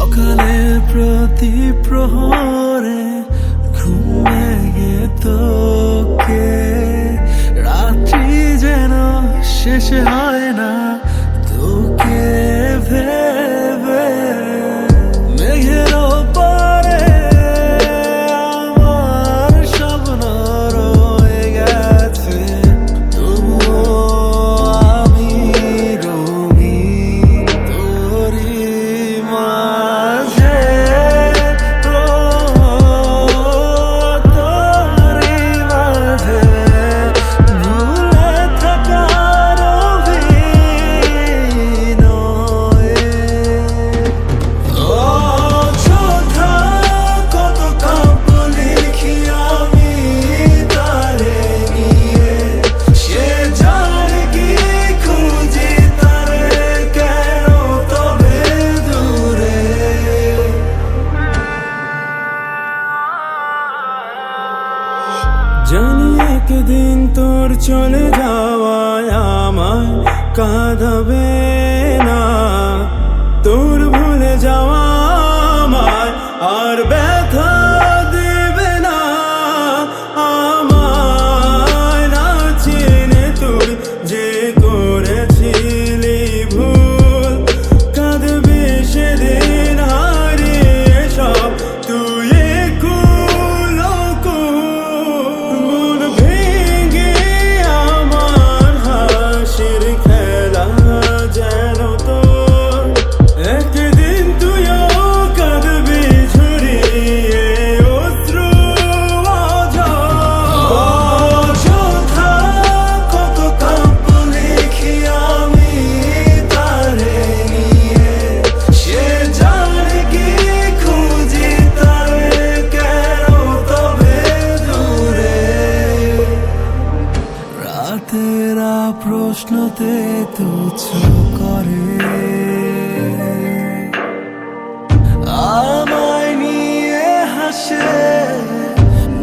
সকালের প্রতি প্রহরে ঘুম ভেঙে তোকে, রাত্রি যেন শেষ হয় না তোকে ভেবে। মেঘের ওপারে আমার স্বপ্ন রয়ে গেছে, তবুও আমি রঙিন তোরই মাঝে, তোরই মাঝে ভুলে থাকার অভিনয়ে। অযথা কত কাব্য লিখি আমি তারে নিয়ে, সে জানে কি খুঁজি তারে কেন তবে দূরে। জানি একদিন তোর চলে যাওয়ায় আমায় কাঁদাবে না, তোর ভুলে যাওয়া আমায় আর ব্যথা দেবে না। আমায় না চিনে তুই যে করেছিলি ভুল, কাঁদবি সেদিন হারিয়ে সব তুই কুল কুল। ভেঙে আমার হাসির খেলা যেন তোর, একদিন তুইও কাঁদবি ঝরিয়ে অশ্রু অযথা কত কাব্য লিখি আমি তারে নিয়ে, সে জানে কি খুঁজি তারে কেন তবে দূরে। রাতেরা প্রশ্নতে তুচ্ছ করে আমায় নিয়ে হাসে,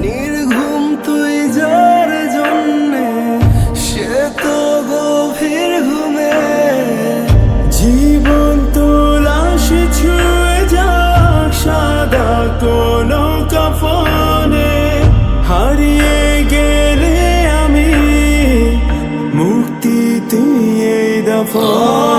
নির্ঘুম তুই যার জন্যে সে তো গভীর ঘুমে। জীবন তোলাশ ছুঁয়ে যাক সাদা কোনো কাফনে, হারিয়ে গেলে আমি মুক্তি তুই এই দফন।